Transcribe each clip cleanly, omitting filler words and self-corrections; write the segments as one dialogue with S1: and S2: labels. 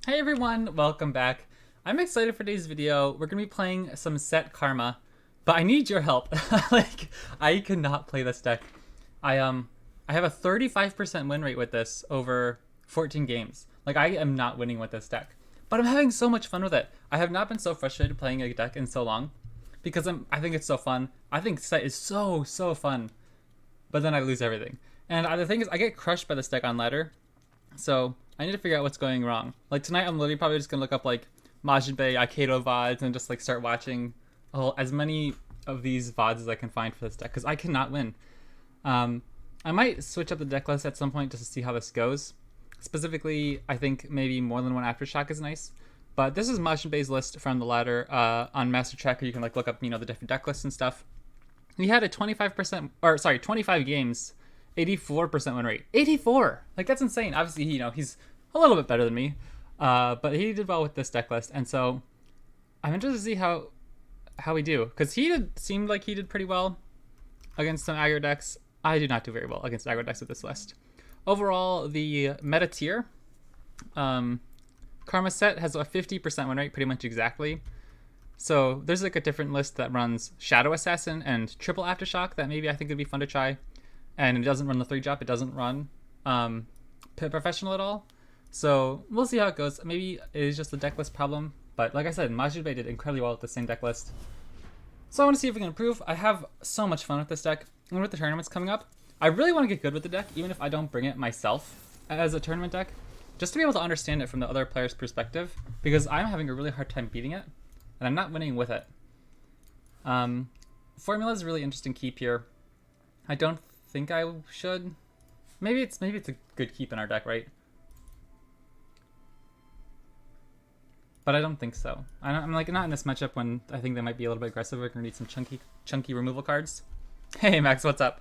S1: Hey everyone, welcome back. I'm excited for today's video. We're gonna be playing some Sett Karma, but I need your help. Like, I cannot play this deck. I have a 35% win rate with this over 14 games. Like, I am not winning with this deck, but I'm having so much fun with it. I have not been so frustrated playing a deck in so long because I think it's so fun. I think Sett is so fun, but then I lose everything. And the thing is, I get crushed by this deck on ladder. So I need to figure out what's going wrong. Like tonight, I'm literally probably just gonna look up like Majin-Bay Aikido VODs and just like start watching as many of these VODs as I can find for this deck because I cannot win. I might switch up the deck list at some point just to see how this goes. Specifically, I think maybe more than one Aftershock is nice. But this is Majin-Bay's list from the ladder on Master Tracker. You can like look up the different deck lists and stuff. He had a 25 games. 84% win rate. 84! Like, that's insane. Obviously, he's a little bit better than me. But he did well with this deck list. And so, I'm interested to see how we do. Because seemed like he did pretty well against some aggro decks. I do not do very well against aggro decks with this list. Overall, the meta tier, Karma Sett has a 50% win rate, pretty much exactly. So, there's like a different list that runs Shadow Assassin and Triple Aftershock that maybe I think would be fun to try. And it doesn't run the 3-drop. It doesn't run Professional at all. So we'll see how it goes. Maybe it is just a deck list problem. But like I said, Majin-Bay did incredibly well with the same deck list. So I want to see if we can improve. I have so much fun with this deck. And with the tournaments coming up, I really want to get good with the deck, even if I don't bring it myself as a tournament deck. Just to be able to understand it from the other player's perspective. Because I'm having a really hard time beating it. And I'm not winning with it. Formula is a really interesting keep here. I don't think I should. Maybe it's a good keep in our deck, right? But I don't think so. I'm like not in this matchup when I think they might be a little bit aggressive. We're gonna need some chunky removal cards. Hey Max, what's up?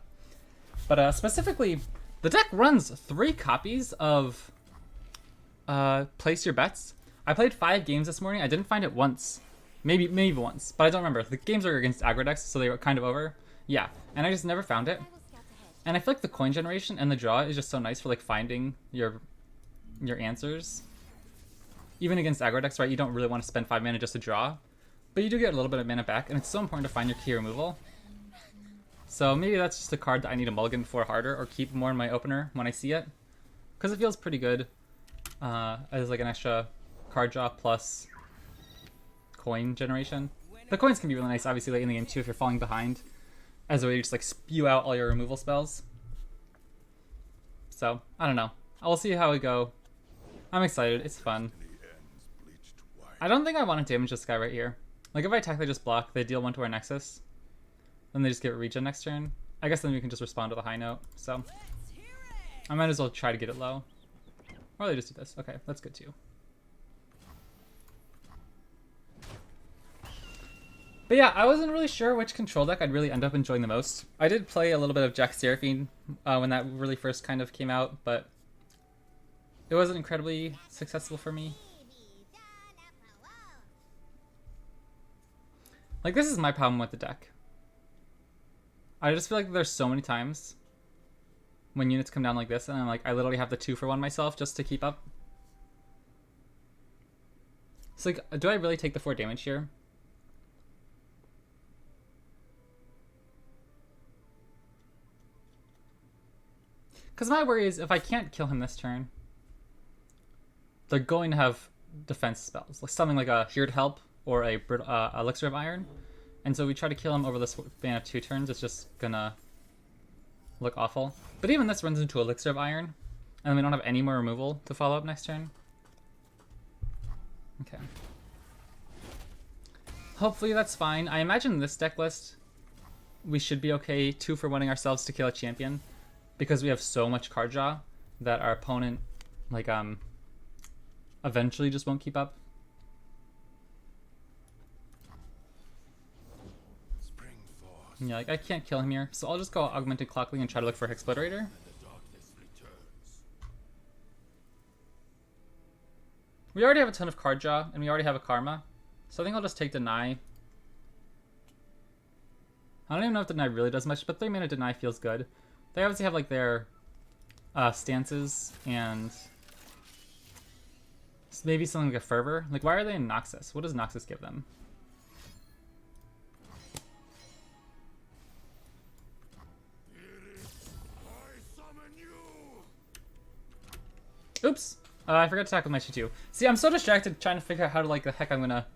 S1: But specifically, the deck runs 3 copies of Place Your Bets. I played 5 games this morning. I didn't find it once, maybe once, but I don't remember. The games are against aggro decks, so they were kind of over. Yeah, and I just never found it. And I feel like the coin generation and the draw is just so nice for like finding your answers. Even against aggro decks, right? You don't really want to spend 5 mana just to draw, but you do get a little bit of mana back, and it's so important to find your key removal. So maybe that's just a card that I need to mulligan for harder or keep more in my opener when I see it, because it feels pretty good as like an extra card draw plus coin generation. The coins can be really nice, obviously, late in the game too if you're falling behind, as a way to just like spew out all your removal spells. So, I don't know. I'll see how we go. I'm excited. It's fun. I don't think I want to damage this guy right here. Like, if I attack, they just block. They deal 1 to our Nexus. Then they just get regen next turn. I guess then we can just respond with a high note. So, I might as well try to get it low. Or they just do this. Okay, that's good too. But yeah, I wasn't really sure which control deck I'd really end up enjoying the most. I did play a little bit of Jack Seraphine when that really first kind of came out, but it wasn't incredibly successful for me. Like, this is my problem with the deck. I just feel like there's so many times when units come down like this, and I'm like, I literally have the 2-for-1 myself just to keep up. It's like, do I really take the 4 damage here? Because my worry is if I can't kill him this turn, they're going to have defense spells, like something like a Here to Help or a Elixir of Iron. And so we try to kill him over the span of 2 turns, it's just gonna look awful. But even this runs into Elixir of Iron, and then we don't have any more removal to follow up next turn. Okay. Hopefully that's fine. I imagine this deck list, we should be okay 2-for-1ing ourselves to kill a champion, because we have so much card draw that our opponent, like, eventually just won't keep up. Yeah, like, I can't kill him here, so I'll just go Augmented Clockling and try to look for Hexplorator. We already have a ton of card draw, and we already have a Karma, so I think I'll just take Deny. I don't even know if Deny really does much, but 3 mana Deny feels good. They obviously have like their stances and Maybe something like a Fervor. Like, why are they in Noxus? What does Noxus give them? Oops. I forgot to attack with my Chi-2. See, I'm so distracted trying to figure out how to, like, the heck I'm gonna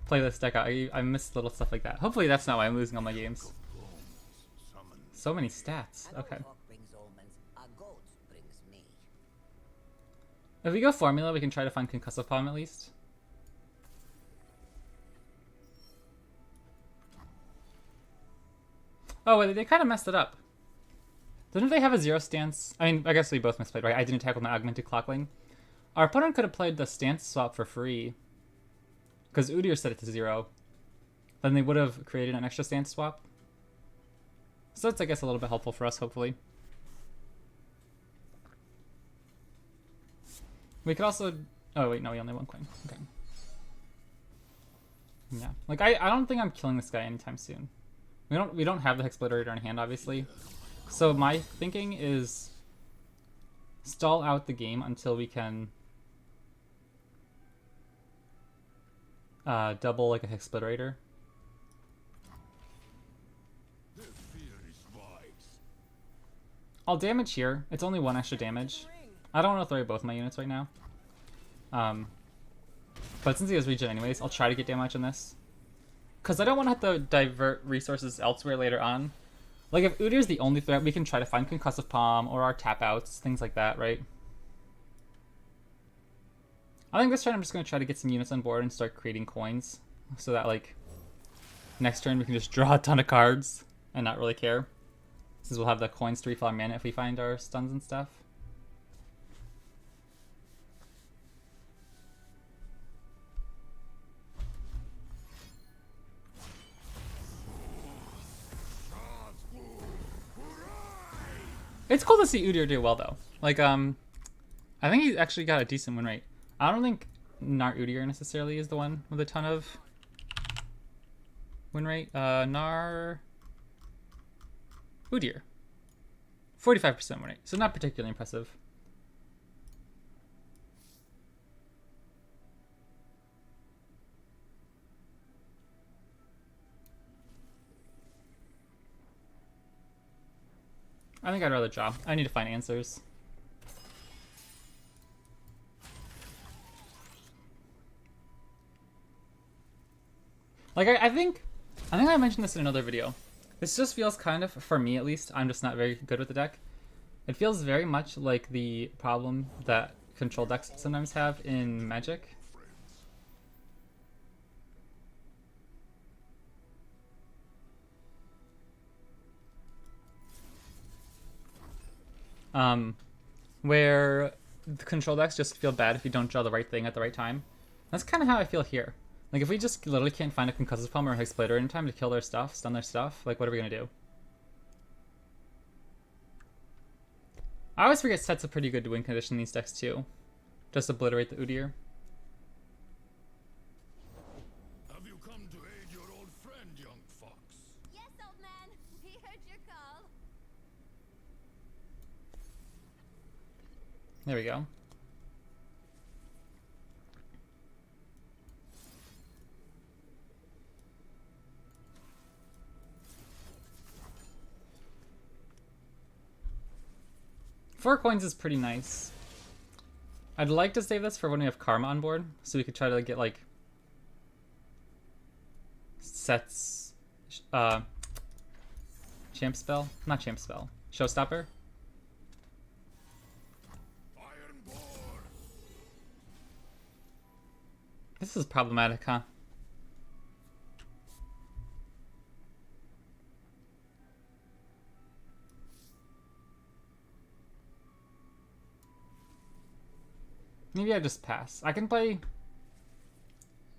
S1: play this deck out. I miss little stuff like that. Hopefully that's not why I'm losing all my games. So many stats. Okay. If we go formula, we can try to find Concussive Palm at least. Oh, wait, they kind of messed it up. Didn't they have a 0 stance? I mean, I guess we both misplayed, right? I didn't attack with my Augmented Clockling. Our opponent could have played the stance swap for free. Because Udyr set it to 0. Then they would have created an extra stance swap. So that's, I guess, a little bit helpful for us, hopefully. We could also... Oh, wait, no, we only have 1 coin. Okay. Yeah. Like, I don't think I'm killing this guy anytime soon. We don't have the Hexploderator in hand, obviously. So my thinking is stall out the game until we can double like a Hexploderator. I'll damage here. It's only 1 extra damage. I don't want to throw away both my units right now. But since he has regen anyways, I'll try to get damage on this. Because I don't want to have to divert resources elsewhere later on. Like, if Udyr's the only threat, we can try to find Concussive Palm or our tap-outs, things like that, right? I think this turn I'm just going to try to get some units on board and start creating coins. So that, like, next turn we can just draw a ton of cards and not really care. Since we'll have the coins to refill our mana if we find our stuns and stuff. It's cool to see Udyr do well, though. Like, I think he's actually got a decent win rate. I don't think Nar Udyr necessarily is the one with a ton of win rate. Nar Udyr. 45% win rate, so not particularly impressive. I think I'd rather draw. I need to find answers. Like, I think I mentioned this in another video. This just feels kind of, for me at least, I'm just not very good with the deck. It feels very much like the problem that control decks sometimes have in Magic. Where the control decks just feel bad if you don't draw the right thing at the right time. That's kind of how I feel here. Like, if we just literally can't find a Concussive Palm or a Hexblader in time to kill their stuff, stun their stuff, like, what are we gonna do? I always forget Sett's a pretty good win condition in these decks, too. Just obliterate the Udyr.
S2: Have you come to aid your old friend, young fox?
S3: Yes, old man. We heard your call.
S1: There we go. Four coins is pretty nice. I'd like to save this for when we have Karma on board, so we could try to get, like, Sett's champ spell? Not champ spell. Showstopper? This is problematic, huh? Maybe I just pass. I can play...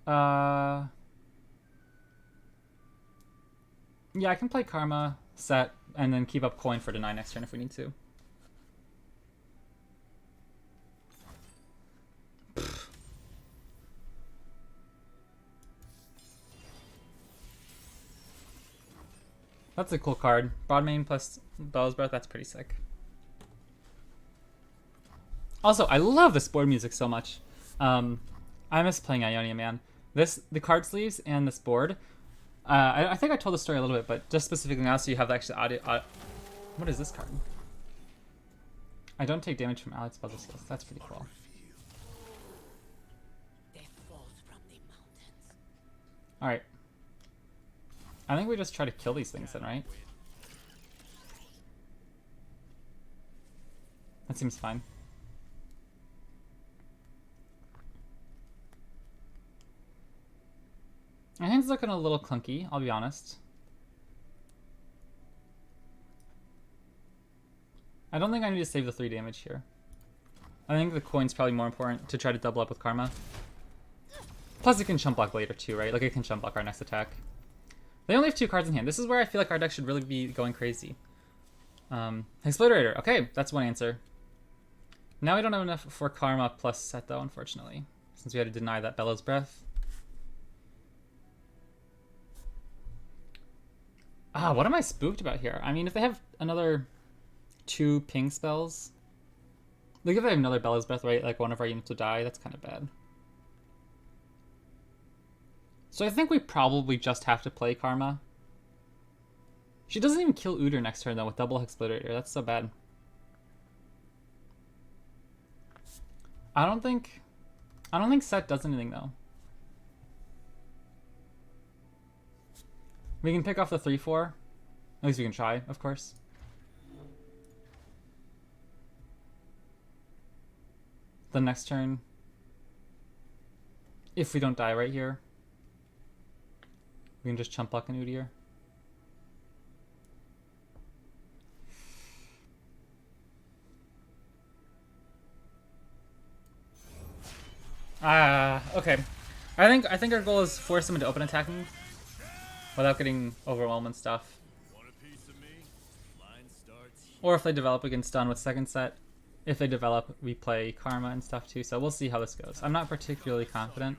S1: Yeah, I can play Karma, Sett, and then keep up coin for deny next turn if we need to. That's a cool card. Broadmane plus Bell's Breath, that's pretty sick. Also, I love this board music so much. I miss playing Ionia, man. The card sleeves and this board. I think I told the story a little bit, but just specifically now, so you have the actual audio. What is this card? I don't take damage from allied spells or skills. That's pretty cool. All right. I think we just try to kill these things then, right? That seems fine. My hand's looking a little clunky, I'll be honest. I don't think I need to save the 3 damage here. I think the coin's probably more important to try to double up with Karma. Plus it can chump block later too, right? Like it can chump block our next attack. They only have 2 cards in hand. This is where I feel like our deck should really be going crazy. Explorator. Okay, that's one answer. Now we don't have enough for Karma plus Sett though, unfortunately. Since we had to deny that Bellows Breath. What am I spooked about here? I mean, if they have another 2 ping spells. Like if they have another Bellows Breath, right? Like one of our units will die, that's kind of bad. So I think we probably just have to play Karma. She doesn't even kill Udyr next turn though with double Explorator. That's so bad. I don't think Sett does anything though. We can pick off the 3/4. At least we can try, of course. The next turn, if we don't die right here, we can just chump block an Udyr. Okay. I think our goal is force them into open attacking without getting overwhelmed and stuff. Or if they develop, we can stun with second set. If they develop, we play Karma and stuff too, so we'll see how this goes. I'm not particularly confident.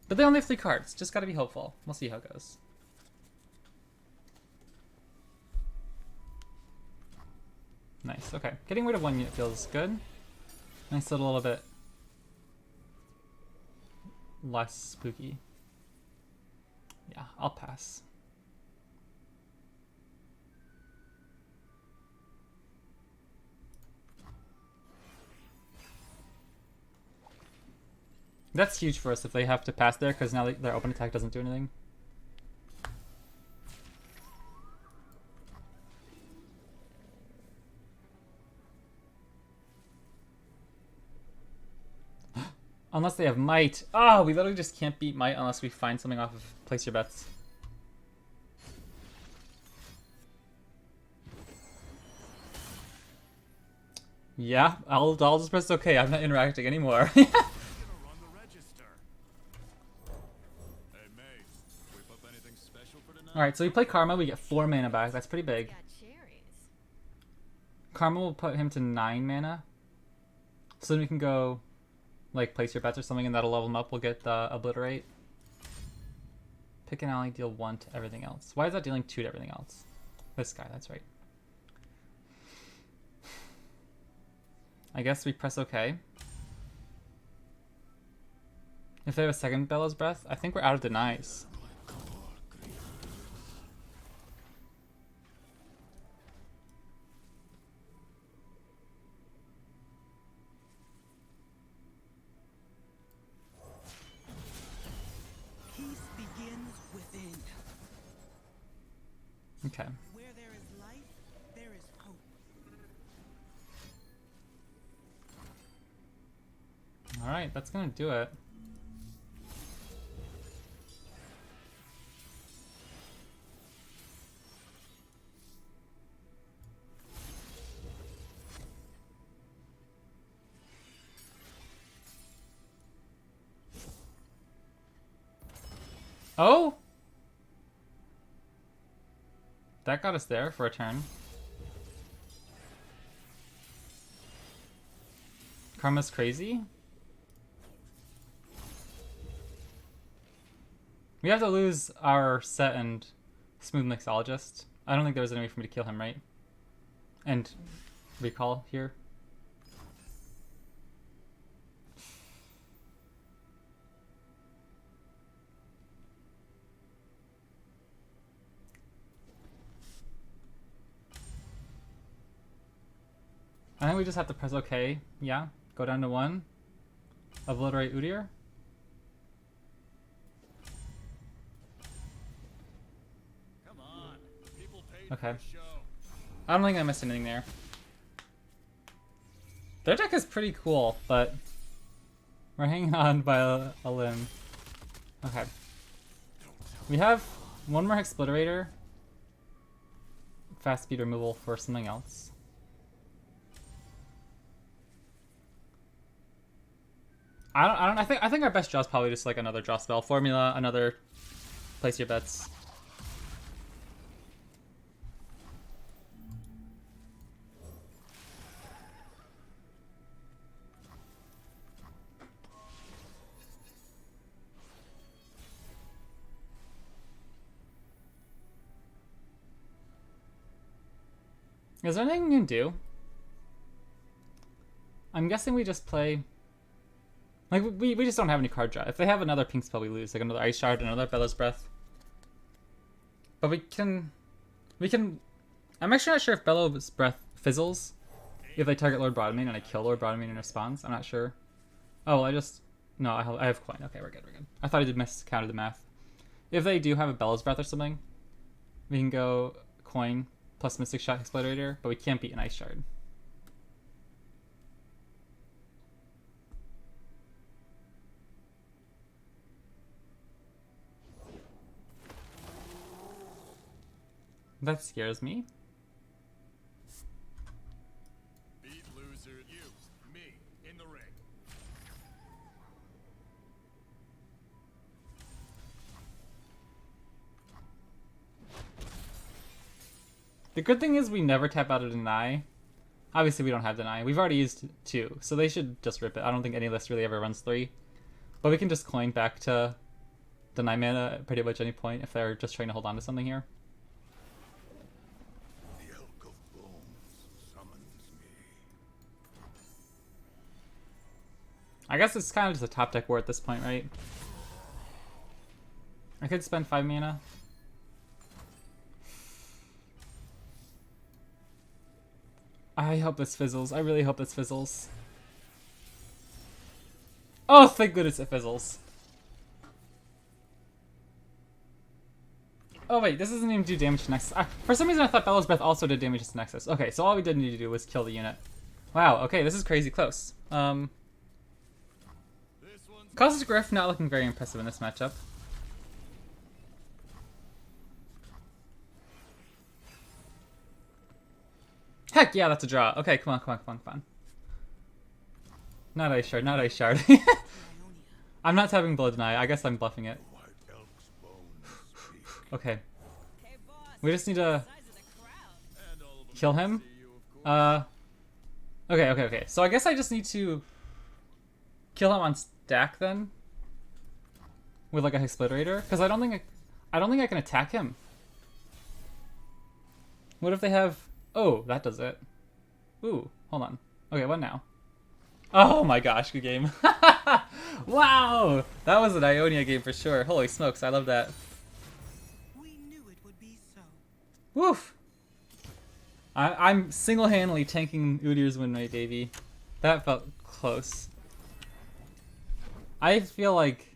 S1: But they only have 3 cards. Just gotta be hopeful. We'll see how it goes. Nice, okay. Getting rid of 1 unit feels good. Nice little bit less spooky. Yeah, I'll pass. That's huge for us if they have to pass there, because now their open attack doesn't do anything. Unless they have Might. Oh, we literally just can't beat Might unless we find something off of Place Your Bets. Yeah, I'll just press OK. I'm not interacting anymore. Alright, so we play Karma, we get 4 mana back. That's pretty big. Karma will put him to 9 mana. So then we can go, like, Place Your Bets or something, and that'll level him up. We'll get the Obliterate. Pick an ally, deal 1 to everything else. Why is that dealing 2 to everything else? This guy, that's right. I guess we press OK. If they have a second Bellows Breath, I think we're out of denies. Okay.
S4: Where there is life, there is hope.
S1: Alright, that's gonna do it. Oh! That got us there for a turn. Karma's crazy. We have to lose our Sett and Smooth Mixologist. I don't think there was any way for me to kill him, right? And recall here. I think we just have to press OK. Yeah. Go down to 1. Obliterate Udyr.
S2: Come on. People paid
S1: Okay.
S2: for the show.
S1: I don't think I missed anything there. Their deck is pretty cool, but we're hanging on by a limb. Okay. We have one more Exploderator. Fast speed removal for something else. I think our best draw is probably just like another draw spell formula, another place your bets. Is there anything we can do? I'm guessing we just play... Like, we just don't have any card draw. If they have another pink spell, we lose. Like another Ice Shard, another Bellow's Breath. But we can... I'm actually not sure if Bellow's Breath fizzles if they target Lord Broadmane and I kill Lord Broadmane in response. I'm not sure. Oh, well, I just... No, I have coin. Okay, we're good, we're good. I thought I did miscounted the math. If they do have a Bellow's Breath or something, we can go coin plus Mystic Shot Explorator, but we can't beat an Ice Shard. That scares me.
S2: Beat loser, you, me, in the ring.
S1: The good thing is we never tap out a deny. Obviously we don't have deny. We've already used 2, so they should just rip it. I don't think any list really ever runs 3. But we can just coin back to deny mana at pretty much any point if they're just trying to hold on to something here.
S2: The Elk of Bones summons me.
S1: I guess it's kind of just a top deck war at this point, right? I could spend 5 mana. I hope this fizzles. I really hope this fizzles. Oh, thank goodness it fizzles. Oh wait, this doesn't even do damage to Nexus. For some reason I thought Bellow's Breath also did damage to Nexus. Okay, so all we did need to do was kill the unit. Wow, okay, this is crazy close. Cosmic Griff not looking very impressive in this matchup. Heck yeah, that's a draw. Okay, come on. Not Ice Shard, not Ice Shard. I'm not tapping Blood Deny. I guess I'm bluffing it.
S2: White Elk's bones speak.
S1: Okay.
S3: Hey, boss.
S1: We just need to
S3: Size of the crowd.
S2: And all of them
S1: kill him.
S2: see you, of course.
S1: Okay. So I guess I just need to kill him on stack then, with like a Exploderator, because I don't think I can attack him. What if they have? Oh, that does it. Ooh, hold on. Okay, what now? Oh my gosh, good game. Wow, that was an Ionia game for sure. Holy smokes, I love that.
S4: We knew it would be so.
S1: Woof. I'm single-handedly tanking Udyr's win rate, baby. That felt close. I feel like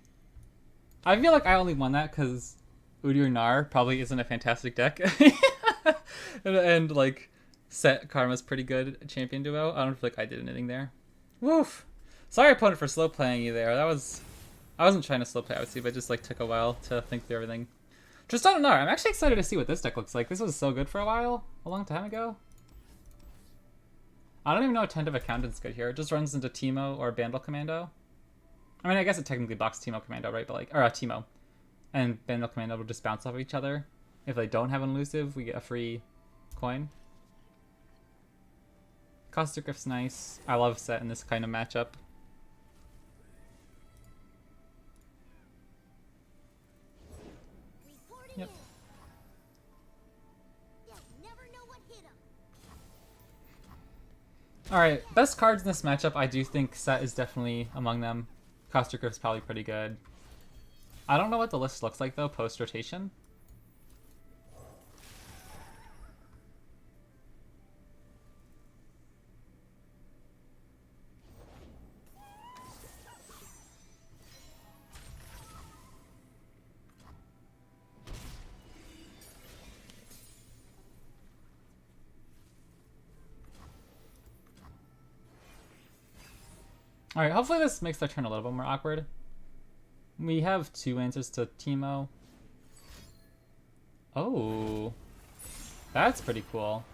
S1: I only won that because Udyr Gnar probably isn't a fantastic deck. and like Sett Karma's pretty good champion duo. I don't feel like I did anything there. Woof. Sorry opponent for slow playing you there. I wasn't trying to slow play obviously, but it just like took a while to think through everything. Tristana Gnar, I'm actually excited to see what this deck looks like. This was so good for a while, a long time ago. I don't even know what Tentative Accountant's good here. It just runs into Teemo or Bandle Commando. I mean, I guess it technically blocks Teemo Commando, right? But like, or Teemo. And Bandle Commando will just bounce off of each other. If they don't have an elusive, we get a free coin. Caustic Griff's nice. I love Sett in this kind of matchup.
S3: Reporting
S1: Yep.
S3: in. You'll never know what hit 'em.
S1: Alright, best cards in this matchup, I do think Sett is definitely among them. Caustic Griff's probably pretty good. I don't know what the list looks like though, post-rotation. Alright, hopefully this makes their turn a little bit more awkward. We have 2 answers to Teemo. Oh. That's pretty cool.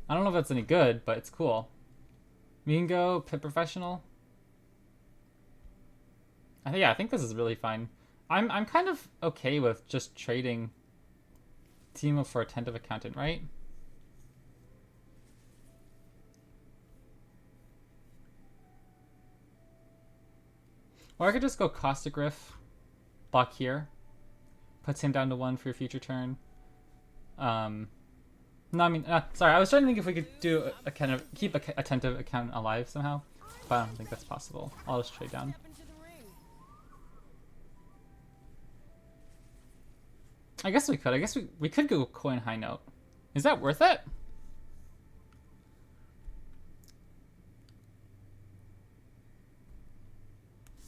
S1: I don't know if that's any good, but it's cool. We can go Pit Professional. I think this is really fine. I'm kind of okay with just trading Teemo for Attentive Accountant, right? Or I could just go Caustic Riff, block here, puts him down to 1 for your future turn. No, I mean, sorry, I was trying to think if we could do a kind of keep a Attentive Accountant alive somehow, but I don't think that's possible. I'll just trade down.
S3: Step into the ring.
S1: I guess we could. I guess we could go coin high note. Is that worth it?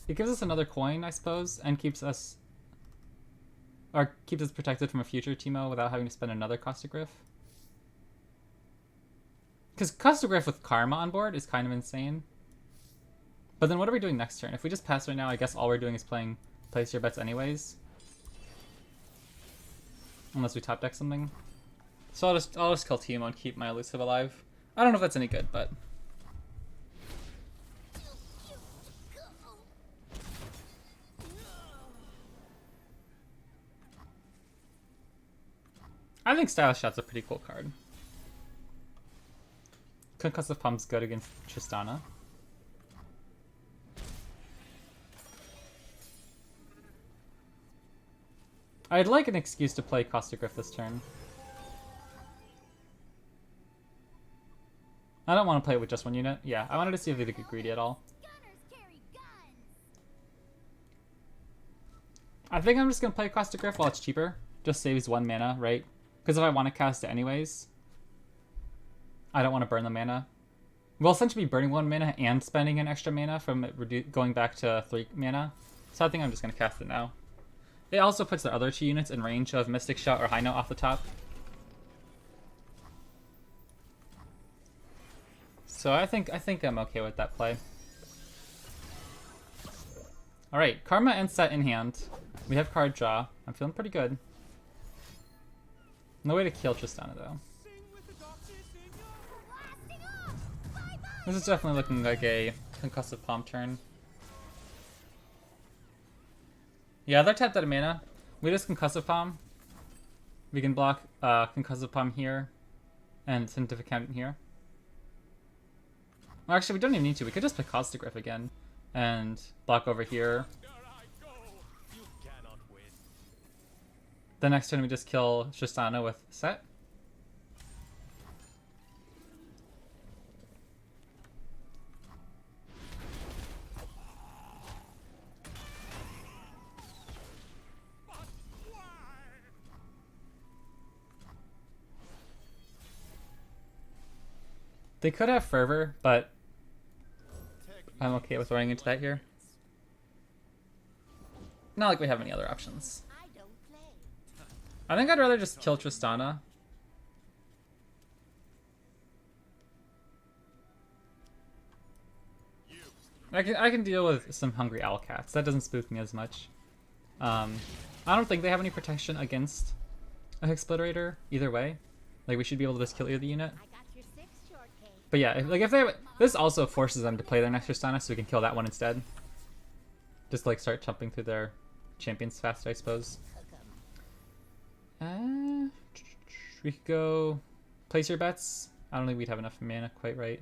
S1: It gives us another coin, I suppose, and keeps us protected from a future Teemo without having to spend another Caustic Riff. Because Caustic Riff with Karma on board is kind of insane. But then what are we doing next turn? If we just pass right now, I guess all we're doing is playing Place Your Bets anyways. Unless we top deck something. So I'll just kill Teemo and keep my elusive alive. I don't know if that's any good, but I think Stylish Shot's a pretty cool card. Concussive Pump's good against Tristana. I'd like an excuse to play Caustic Riff this turn. I don't want to play it with just 1 unit. Yeah, I wanted to see if they could get greedy at all.
S3: Gunners carry guns.
S1: I think I'm just going to play Caustic Riff while it's cheaper. Just saves 1 mana, right? Because if I want to cast it anyways, I don't want to burn the mana. We'll essentially be burning 1 mana and spending an extra mana from it going back to 3 mana. So I think I'm just going to cast it now. It also puts the other 2 units in range of Mystic Shot or High Note off the top. So I think I'm okay with that play. Alright, Karma and Sett in hand. We have card draw. I'm feeling pretty good. No way to kill Tristana though.
S3: Blasting off. Bye-bye.
S1: This is definitely looking like a Concussive Palm turn. Yeah, they're tapped out of mana. We just Concussive Palm. We can block Concussive Palm here and Attentive Accountant here. Well, actually, we don't even need to. We could just play Caustic Riff again and block over here.
S2: There I go. You cannot win.
S1: The next turn we just kill Tristana with Sett.
S2: But why?
S1: They could have Fervor, but I'm okay with running into that here. Not like we have any other options.
S3: I don't play.
S1: I think I'd rather just kill Tristana. I can deal with some hungry owl cats. That doesn't spook me as much. I don't think they have any protection against a Hexploderator either way. Like, we should be able to just kill either unit.
S3: I got your 6 shortcake.
S1: But yeah, if they this also forces them to play their next Tristana, so we can kill that one instead. Just like start jumping through their champions fast, I suppose. We could go Place Your Bets. I don't think we'd have enough mana quite right.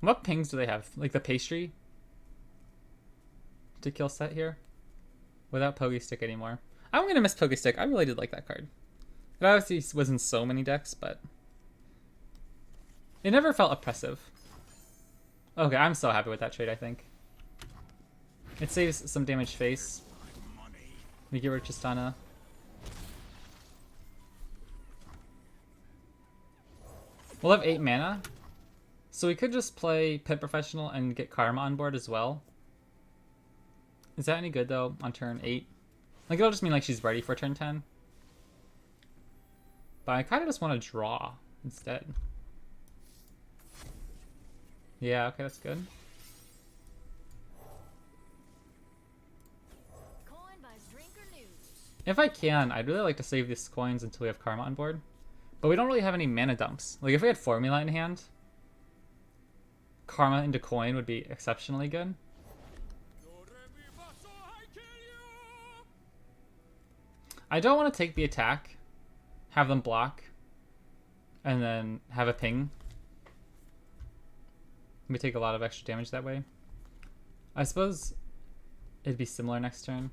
S1: What pings do they have? Like the pastry to kill Sett here without Pogi Stick anymore. I'm gonna miss Pogi Stick. I really did like that card. It obviously was in so many decks, but it never felt oppressive. Okay, I'm so happy with that trade, I think. It saves some damaged face. We get rid of Tristana. We'll have 8 mana. So we could just play Pit Professional and get Karma on board as well. Is that any good though on turn 8? Like, it'll just mean like she's ready for turn 10. But I kind of just want to draw instead. Yeah, okay, that's good.
S3: Coin buys drink or news.
S1: If I can, I'd really like to save these coins until we have Karma on board. But we don't really have any mana dumps. Like, if we had Formula in hand, Karma into coin would be exceptionally good. I don't want to take the attack, have them block, and then have a ping. We take a lot of extra damage that way. I suppose it'd be similar next turn.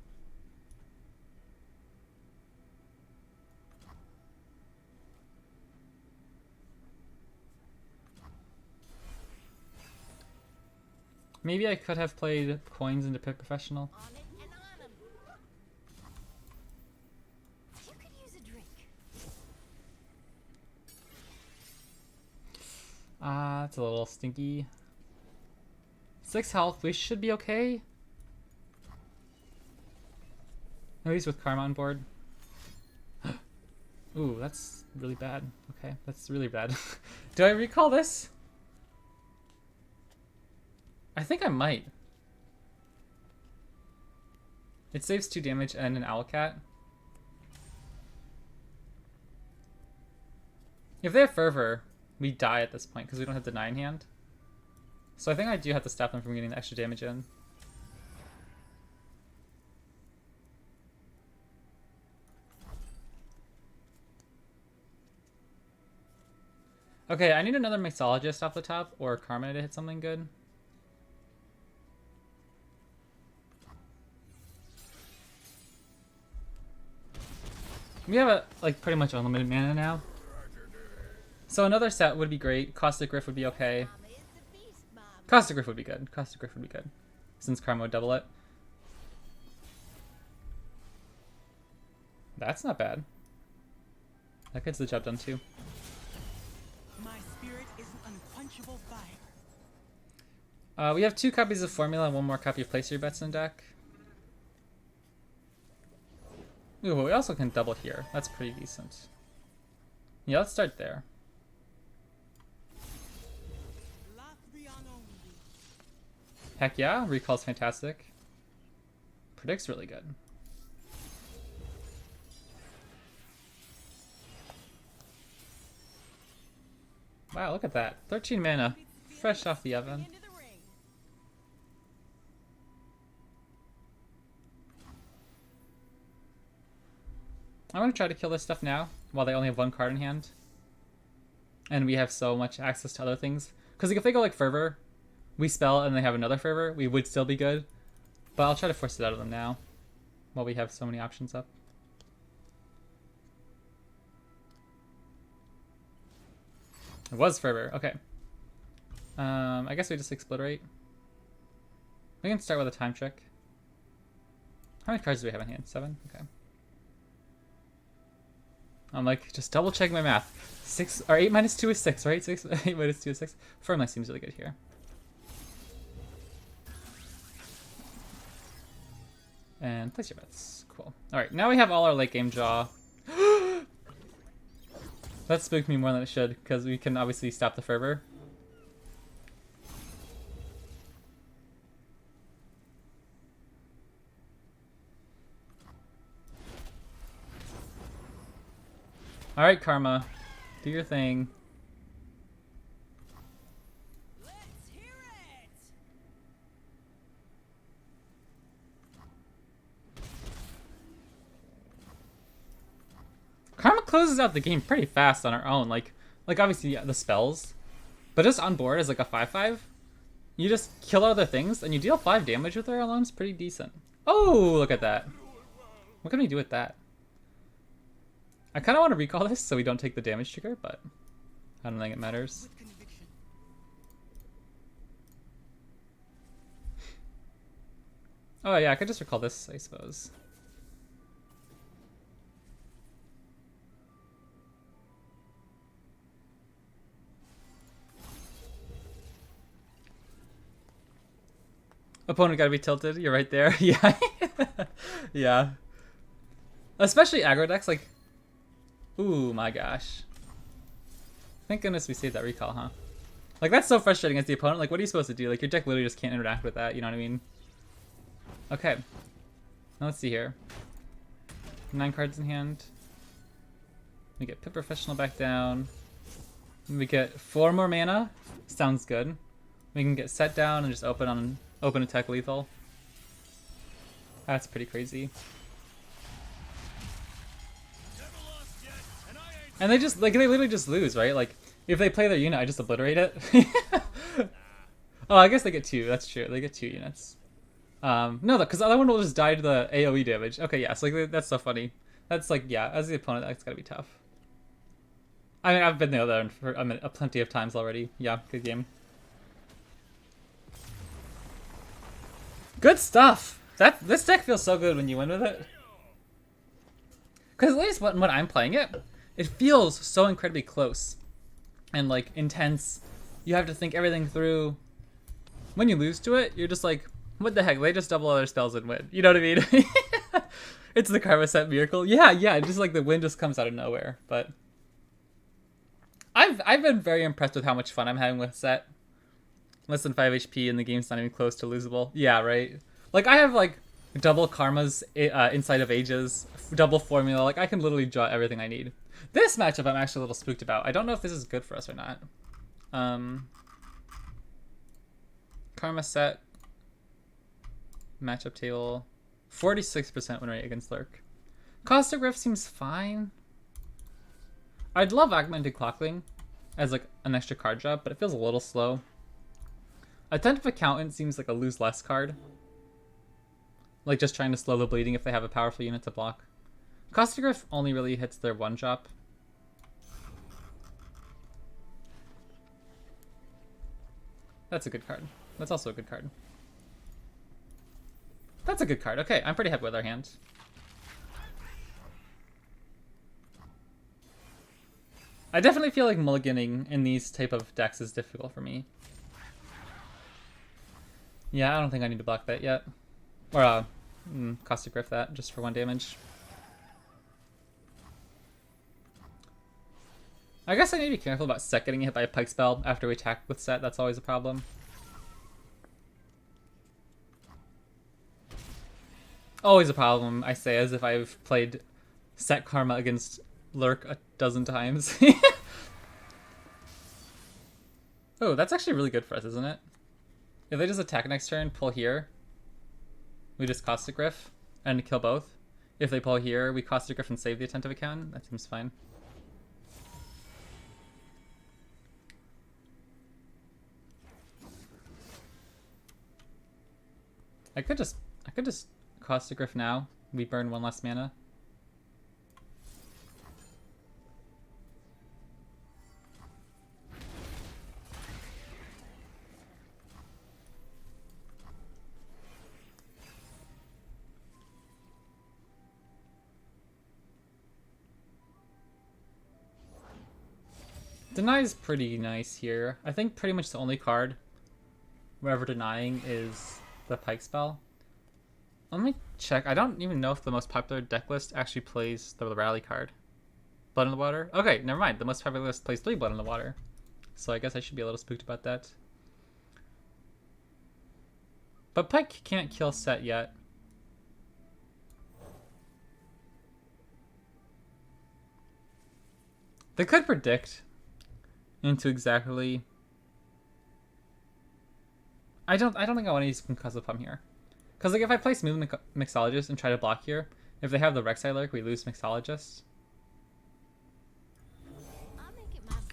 S1: Maybe I could have played coins into Pit Professional.
S3: On it and on 'em. You could use a drink.
S1: That's a little stinky. 6 health, we should be okay. At least with Karma on board. Ooh, that's really bad. Okay, that's really bad. Do I recall this? I think I might. It saves 2 damage and an Owlcat. If they have Fervor, we die at this point because we don't have Deny in hand. So I think I do have to stop them from getting the extra damage in. Okay, I need another Mixologist off the top or Karma to hit something good. We have a like pretty much unlimited mana now. So another set would be great. Caustic Griff would be okay.
S3: Mama is the beast, Mom.
S1: Caustic Griff would be good. Caustic Griff would be good. Since Karma would double it. That's not bad. That gets the job done too.
S4: My spirit is an unquenchable fire.
S1: We have 2 copies of Formula and 1 more copy of Place Your Bets in deck. Ooh, but we also can double here. That's pretty decent. Yeah, let's start there. Heck yeah, Recall's fantastic. Predict's really good. Wow, look at that. 13 mana. Fresh off the oven.
S4: Into the ring.
S1: I'm gonna try to kill this stuff now, while they only have 1 card in hand. And we have so much access to other things. Because like, if they go like Fervor, we spell and they have another Fervor, we would still be good. But I'll try to force it out of them now, while we have so many options up. It was Fervor, okay. I guess we just Explorate. We can start with a time trick. How many cards do we have in hand? 7? Okay. I'm like, just double checking my math. 6 or 8 minus 2 is 6, right? 6 8 minus 2 is 6. Firmly seems really good here. And place your bets. Cool. Alright, now we have all our late game draw. That spooked me more than it should, because we can obviously stop the Fervor. Alright, Karma. Do your thing.
S4: Let's hear it.
S1: Karma closes out the game pretty fast on her own. Like obviously yeah, the spells, but just on board as like a 5/5, you just kill other things and you deal 5 damage with her alone. It's pretty decent. Oh, look at that. What can we do with that? I kind of want to recall this so we don't take the damage trigger, but I don't think it matters.
S4: With conviction.
S1: Oh yeah, I could just recall this, I suppose. Opponent gotta be tilted. You're right there. Yeah. Yeah. Especially aggro decks, like... Ooh, my gosh. Thank goodness we saved that recall, huh? Like, that's so frustrating as the opponent. Like, what are you supposed to do? Like, your deck literally just can't interact with that, you know what I mean? Okay. Now let's see here. 9 cards in hand. We get Pit Professional back down. We get 4 more mana. Sounds good. We can get Sett down and just open attack lethal. That's pretty crazy. And they just, like, they literally just lose, right? Like, if they play their unit, I just obliterate it. Oh, I guess they get 2. That's true. They get 2 units. No, because the other one will just die to the AoE damage. Okay, yeah, so like, that's so funny. That's like, yeah, as the opponent, that's gotta be tough. I mean, I've been there for plenty of times already. Yeah, good game. Good stuff! This deck feels so good when you win with it. Because at least when I'm playing it, it feels so incredibly close. And like, intense. You have to think everything through. When you lose to it, you're just like, what the heck, they just double other spells and win. You know what I mean? It's the Karma Sett miracle. Yeah, just like the win just comes out of nowhere. But I've been very impressed with how much fun I'm having with Sett. Less than 5 HP and the game's not even close to losable. Yeah, right? Like, I have like double karmas inside of ages, double formula. Like, I can literally draw everything I need. This matchup I'm actually a little spooked about. I don't know if this is good for us or not. Karma Sett. Matchup table. 46% win rate against Lurk. Caustic Rift seems fine. I'd love Augmented Clockling as like an extra card drop, but it feels a little slow. Attentive Accountant seems like a lose less card. Like just trying to slow the bleeding if they have a powerful unit to block. Caustic Rift only really hits their one drop. That's a good card. That's also a good card. That's a good card. Okay, I'm pretty happy with our hand. I definitely feel like mulliganing in these type of decks is difficult for me. Yeah, I don't think I need to block that yet. Or, Caustic Rift that, just for 1 damage. I guess I need to be careful about Sett getting hit by a Pike spell after we attack with Sett. That's always a problem. Always a problem, I say, as if I've played Sett Karma against Lurk a dozen times. Oh, that's actually really good for us, isn't it? If they just attack next turn, pull here, we just Caustic Rift and kill both. If they pull here, we Caustic Rift and save the Attentive Accountant. That seems fine. I could just Caustic Rift now. We burn 1 less mana. Deny is pretty nice here. I think pretty much the only card we're ever denying is the Pike spell. Let me check. I don't even know if the most popular deck list actually plays the rally card. Blood in the Water? Okay, never mind. The most popular list plays 3 Blood in the Water. So I guess I should be a little spooked about that. But Pike can't kill Sett yet. They could predict into exactly... I don't think I want to use Concussive Pump here. Because like if I play Smooth Mixologist and try to block here, if they have the Rek'Sai Lurk, we lose Mixologist.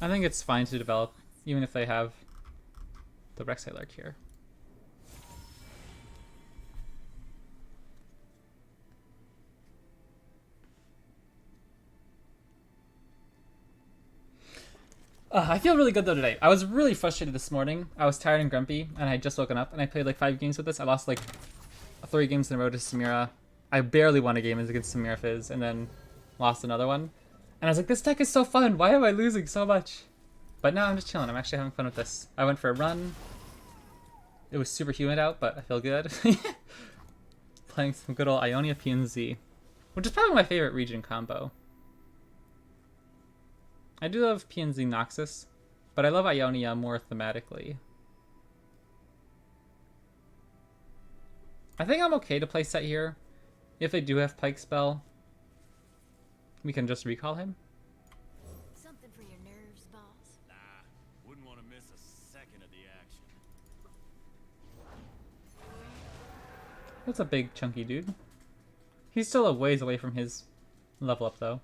S1: I think it's fine to develop, even if they have the Rek'Sai Lurk here. I feel really good though today. I was really frustrated this morning. I was tired and grumpy, and I had just woken up, and I played like 5 games with this. I lost like 3 games in a row to Samira. I barely won a game against Samira Fizz, and then lost another one. And I was like, this deck is so fun. Why am I losing so much? But now I'm just chilling. I'm actually having fun with this. I went for a run. It was super humid out, but I feel good. Playing some good old Ionia PNZ. which is probably my favorite region combo. I do love PNZ Noxus, but I love Ionia more thematically. I think I'm okay to play Sett here. If they do have Pike Spell, we can just recall him.
S3: Something for your nerves, boss.
S2: Nah, wouldn't want to miss a second of the action.
S1: That's a big chunky dude. He's still a ways away from his level up though.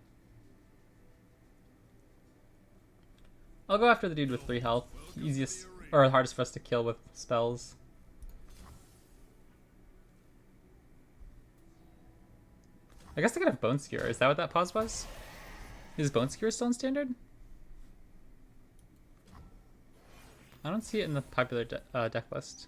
S1: I'll go after the dude with 3 health. Easiest or hardest for us to kill with spells. I guess they could have Bone Skewer. Is that what that pause was? Is Bone Skewer still in standard? I don't see it in the popular deck list.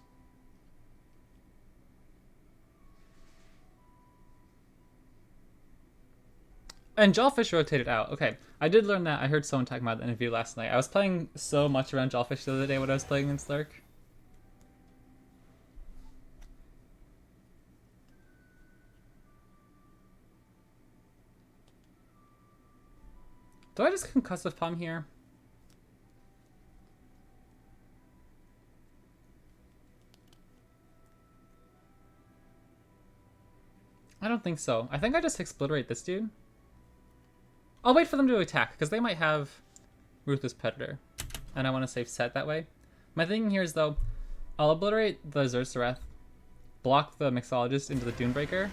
S1: And Jawfish rotated out. Okay, I did learn that. I heard someone talking about it in a video last night. I was playing so much around Jawfish the other day when I was playing against Lurk. Do I just Concussive Palm here? I don't think so. I think I just Explorate this dude. I'll wait for them to attack, because they might have Ruthless Predator. And I want to save Sett that way. My thinking here is, though, I'll obliterate the Zersereth, block the Mixologist into the Dunebreaker.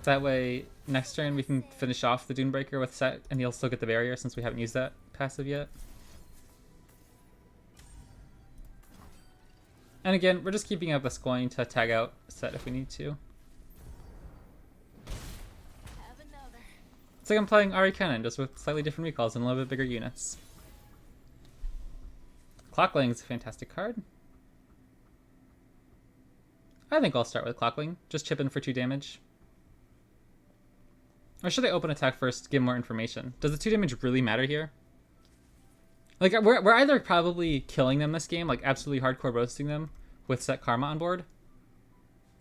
S1: That way, next turn we can finish off the Dunebreaker with Sett, and he'll still get the barrier since we haven't used that passive yet. And again, we're just keeping up this coin to tag out Sett if we need to.
S3: Have another.
S1: It's like I'm playing Ari Cannon, just with slightly different recalls and a little bit bigger units. Clockling is a fantastic card. I think I'll start with Clockling, just chip in for 2 damage. Or should I open attack first to give more information? Does the 2 damage really matter here? Like, we're either probably killing them this game, like absolutely hardcore roasting them with Sett Karma on board,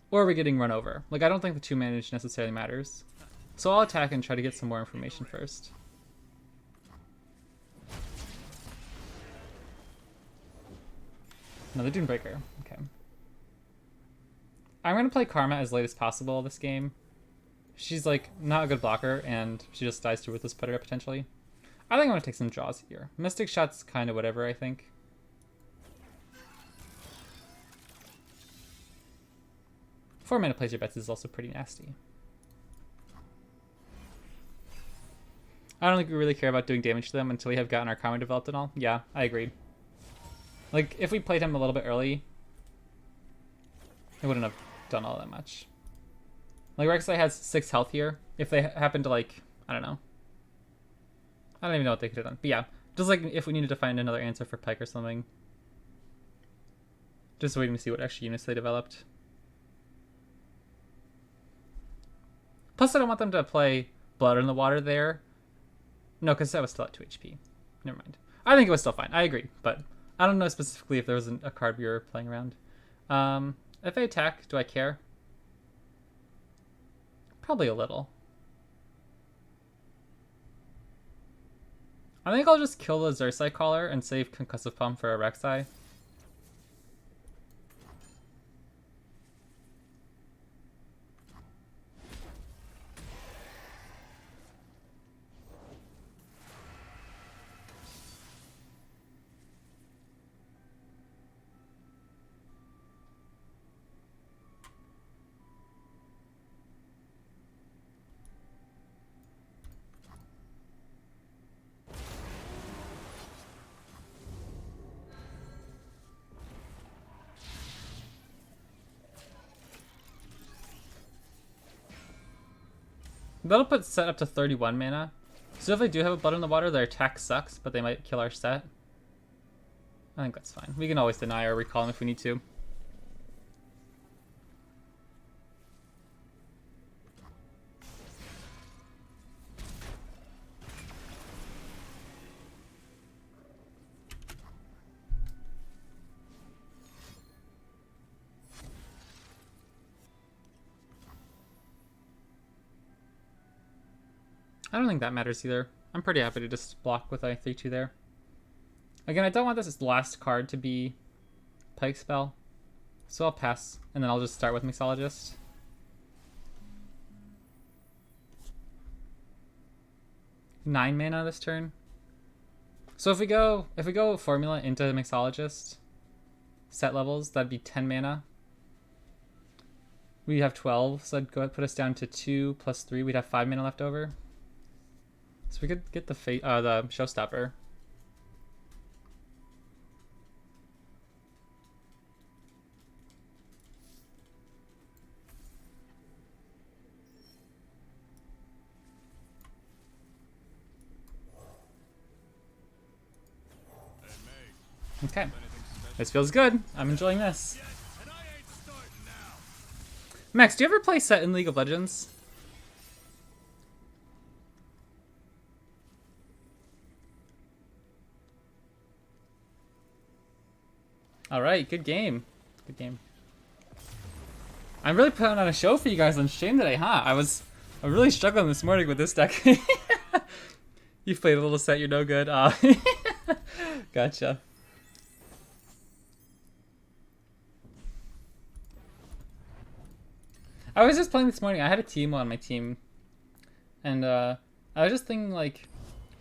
S1: or we're getting run over. Like, I don't think the 2 damage necessarily matters. So I'll attack and try to get some more information first. Another Dunebreaker. Okay. I'm going to play Karma as late as possible this game. She's, like, not a good blocker, and she just dies to Ruthless Predator, potentially. I think I'm going to take some draws here. Mystic Shot's kind of whatever, I think. Four-mana Place Your Bets is also pretty nasty. I don't think we really care about doing damage to them until we have gotten our Karma developed and all. Yeah, I agree. Like, if we played him a little bit early, it wouldn't have done all that much. Like, Rek'Sai has 6 health here. If they happen to, like, I don't know. I don't even know what they could have done. But yeah, just like if we needed to find another answer for Pike or something. Just waiting to see what extra units they developed. Plus, I don't want them to play Blood in the Water there. No, because that was still at 2 HP. Never mind. I think it was still fine. I agree, but I don't know specifically if there was a card we were playing around. If they attack, do I care? Probably a little. I think I'll just kill the Xerxai Caller and save Concussive Palm for a Rek'Sai. That'll put Sett up to 31 mana. So if they do have a Blood in the Water, their attack sucks, but they might kill our Sett. I think that's fine. We can always deny or recall him if we need to. I don't think that matters either. I'm pretty happy to just block with a 3-2 there. Again, I don't want this last card to be Pike Spell, so I'll pass, and then I'll just start with Mixologist. Nine mana this turn. So if we go formula into Mixologist, set levels, that'd be 10 mana. We have 12, so that'd go put us down to 2 plus 3. We'd have 5 mana left over. So we could get the Showstopper. Okay, this feels good. I'm enjoying this. Max, do you ever play Sett in League of Legends? Alright, good game. Good game. I'm really putting on a show for you guys on stream today, huh? I'm really struggling this morning with this deck. You've played a little Sett, you're no good. Gotcha. I was just playing this morning. I had a Teemo on my team. And I was just thinking, like,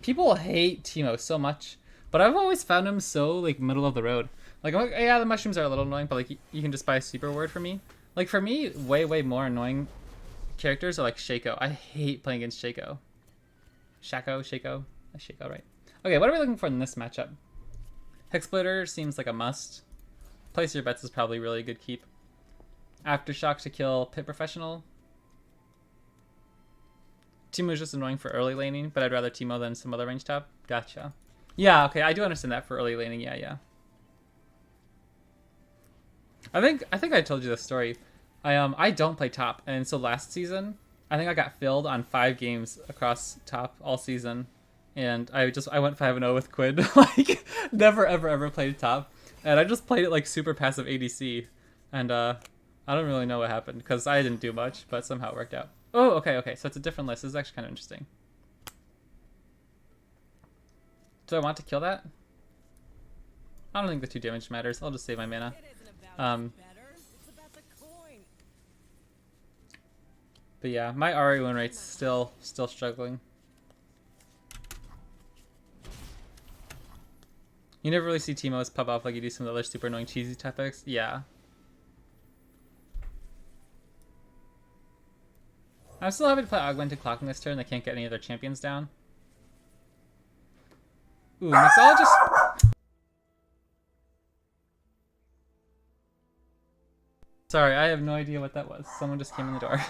S1: people hate Teemo so much. But I've always found him so, like, middle of the road. Like, yeah, the mushrooms are a little annoying, but, like, you can just buy a super word for me. Like, for me, way more annoying characters are, like, Shaco. I hate playing against Shaco. Shaco, right? Okay, what are we looking for in this matchup? Hexsplitter seems like a must. Place your bets is probably really a good keep. Aftershock to kill Pit Professional. Teemo's just annoying for early laning, but I'd rather Teemo than some other range top. Gotcha. Yeah, okay, I do understand that for early laning. Yeah. I think I told you this story. I don't play top, and so last season I think I got filled on 5 games across top all season, and I went 5-0 with Quinn. Like, never ever played top, and I just played it like super passive ADC, and I don't really know what happened because I didn't do much, but somehow it worked out. Oh, okay, so it's a different list. This is actually kind of interesting. Do I want to kill that? I don't think the 2 damage matters. I'll just save my mana. But yeah, my Ahri win rate's still struggling. You never really see Teemos pop off like you do some of the other super annoying cheesy topics. Yeah. I'm still happy to play Augmented Clocking this turn. They can't get any of their champions down. Ooh, Mixologist. Sorry, I have no idea what that was. Someone just came in the door.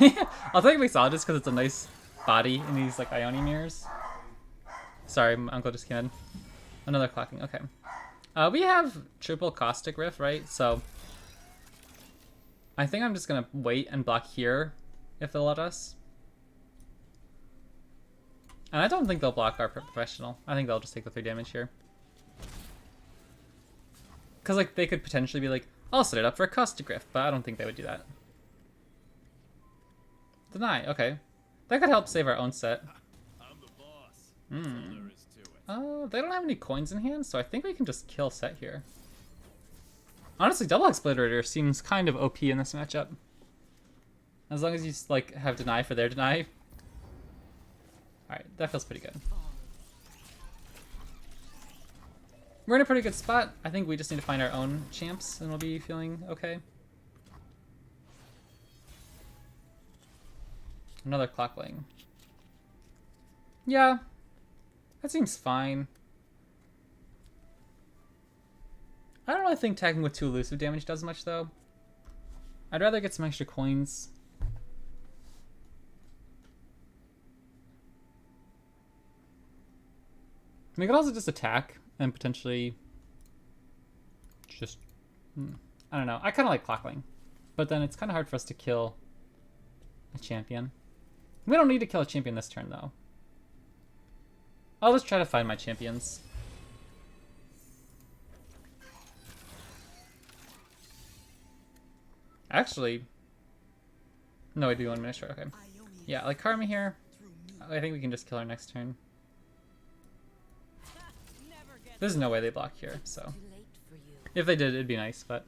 S1: I'll take Mixologist because it's a nice body in these like Ione mirrors. Sorry, my uncle just came in. Another clocking. Okay. We have triple Caustic Rift, right? So I think I'm just gonna wait and block here if they'll let us. And I don't think they'll block our Professional. I think they'll just take the 3 damage here. Because like they could potentially be like, I'll set it up for a Caustic Rift, but I don't think they would do that. Deny, okay. That could help save our own set.
S2: I'm the boss. That's all there is to it.
S1: Oh, they don't have any coins in hand, so I think we can just kill Sett here. Honestly, Double Explorator seems kind of OP in this matchup. As long as you like have deny for their deny. Alright, that feels pretty good. We're in a pretty good spot. I think we just need to find our own champs and we'll be feeling okay. Another Clockling. Yeah, that seems fine. I don't really think tagging with 2 elusive damage does much though. I'd rather get some extra coins. We could also just attack and potentially just, I don't know. I kind of like Clockling, but then it's kind of hard for us to kill a champion. We don't need to kill a champion this turn though. I'll just try to find my champions. Actually, no, I do 1 minute short. Okay. Yeah, like Karma here. I think we can just kill her next turn.
S4: Never get
S1: There's no way they block here, so.
S3: Too late for you.
S1: If they did, it'd be nice, but.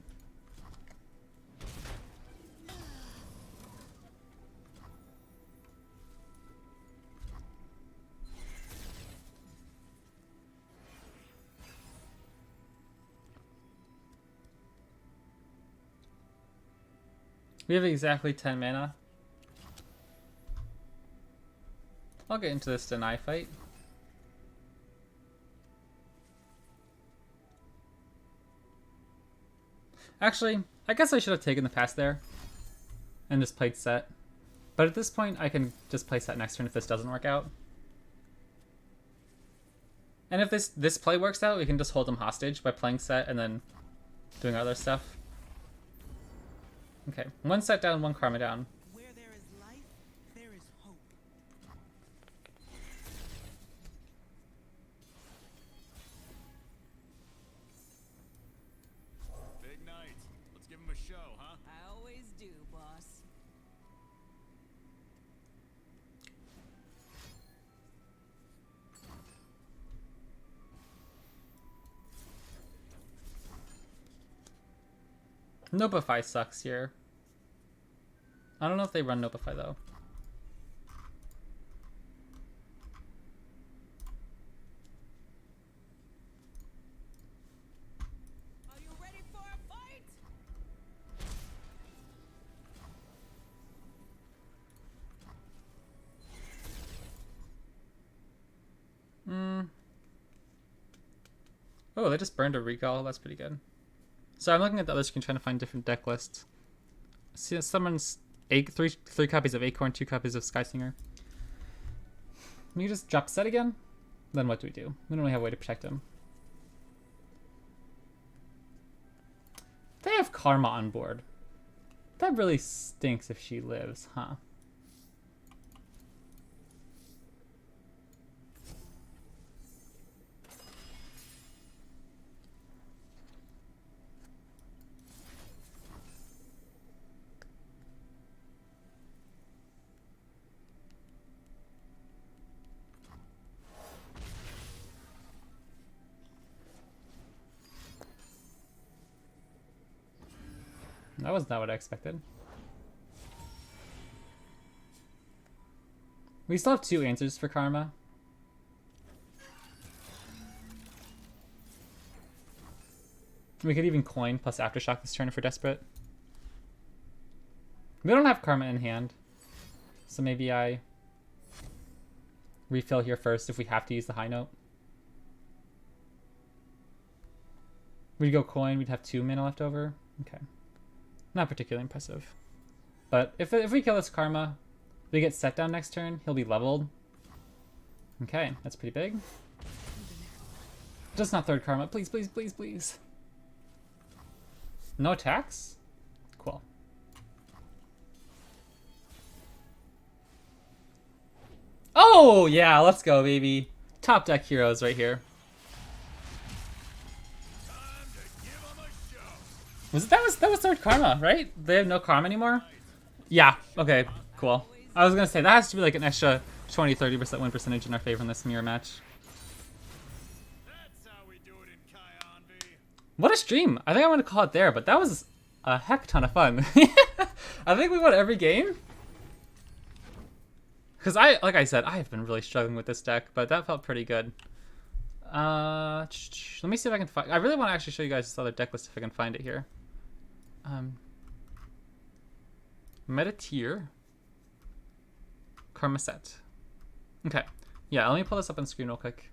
S1: We have exactly 10 mana. I'll get into this deny fight. Actually, I guess I should have taken the pass there and just played Sett. But at this point, I can just play Sett next turn if this doesn't work out. And if this play works out, we can just hold them hostage by playing Sett and then doing other stuff. Okay, one Sett down, one Karma down.
S4: Where there is life, there is hope.
S2: Big night. Let's give him a show, huh?
S4: I always do, boss.
S1: Notify sucks here. I don't know if they run Notify though.
S4: Are you ready for a fight?
S1: Oh, they just burned a recall. That's pretty good. So I'm looking at the other screen trying to find different deck lists. See, someone's three copies of Acorn, 2 copies of Skysinger. We just drop Sett again? Then what do? We don't really have a way to protect him. They have Karma on board. That really stinks if she lives, huh? That was not what I expected. We still have 2 answers for Karma. We could even coin plus Aftershock this turn if we're desperate. We don't have Karma in hand, so maybe I refill here first if we have to use the high note. We'd go coin, we'd have 2 mana left over. Okay. Not particularly impressive. But if we kill this Karma, we get Sett down next turn, he'll be leveled. Okay, that's pretty big. Just not 3rd Karma. Please, please, please, please. No attacks? Cool. Oh, yeah, let's go, baby. Top deck heroes right here.
S2: Time to give him a show.
S1: That was 3rd Karma, right? They have no Karma anymore? Yeah, okay, cool. I was gonna say, that has to be like an extra 20-30% win percentage in our favor in this mirror match.
S2: That's how we do it in Kion V.
S1: What a stream! I think I'm gonna call it there, but that was a heck ton of fun. I think we won every game. Because like I said, I've been really struggling with this deck, but that felt pretty good. Let me see if I can find... I really want to actually show you guys this other deck list if I can find it here. Meta tier. Karma Sett. Okay. Yeah, let me pull this up on screen real quick.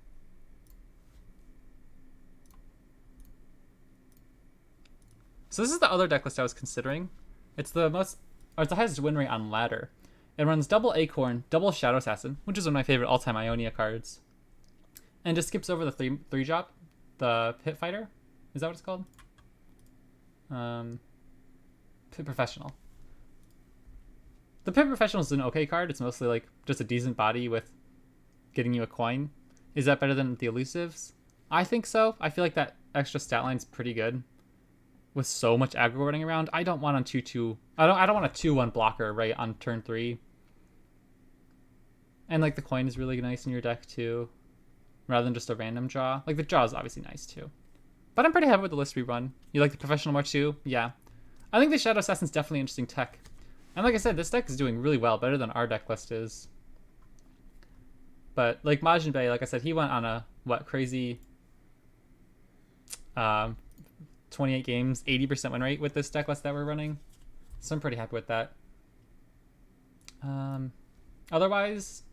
S1: So this is the other deck list I was considering. It's the highest win rate on ladder. It runs double Acorn, double Shadow Assassin, which is one of my favorite all-time Ionia cards. And just skips over the 3 drop, the Pit Fighter. Is that what it's called? Pit Professional. The Pit Professional is an okay card. It's mostly like just a decent body with getting you a coin. Is that better than the Elusives? I think so. I feel like that extra stat line's pretty good. With so much aggro running around, I don't want a 2-2. I don't want a 2-1 blocker right on turn 3. And like the coin is really nice in your deck too, rather than just a random draw. Like the draw is obviously nice too. But I'm pretty happy with the list we run. You like the professional more too? Yeah. I think the Shadow Assassin's definitely interesting tech. And like I said, this deck is doing really well, better than our deck list is. But like Majin Bay, like I said, he went on a crazy 28 games, 80% win rate with this deck list that we're running. So I'm pretty happy with that. Otherwise,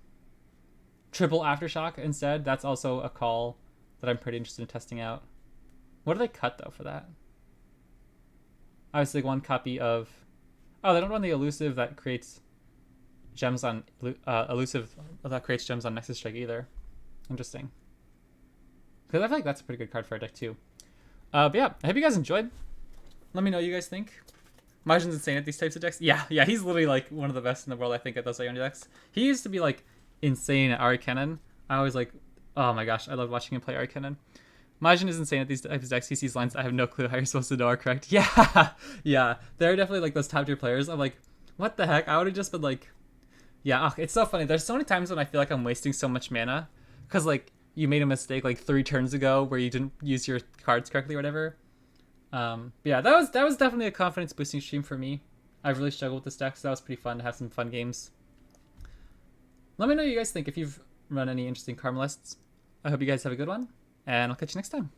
S1: triple Aftershock instead. That's also a call that I'm pretty interested in testing out. What do they cut though for that? Obviously, one copy of. Oh, they don't run the elusive that creates gems on elusive that creates gems on Nexus Strike either. Interesting. Because I feel like that's a pretty good card for our deck too. But yeah, I hope you guys enjoyed. Let me know what you guys think. Majin's insane at these types of decks. Yeah, he's literally like one of the best in the world, I think, at those Ionia decks. He used to be like insane at Ari Kennen. I always like, oh my gosh, I love watching him play Ari Kennen. Majin is insane at these types of decks. He sees lines I have no clue how you're supposed to know are correct. Yeah, yeah. They're definitely like those top tier players. I'm like, what the heck? I would have just been like, yeah, it's so funny. There's so many times when I feel like I'm wasting so much mana because like you made a mistake like 3 turns ago where you didn't use your cards correctly or whatever. Yeah, that was definitely a confidence boosting stream for me. I've really struggled with this deck, so that was pretty fun to have some fun games. Let me know what you guys think if you've run any interesting Karma lists. I hope you guys have a good one, and I'll catch you next time.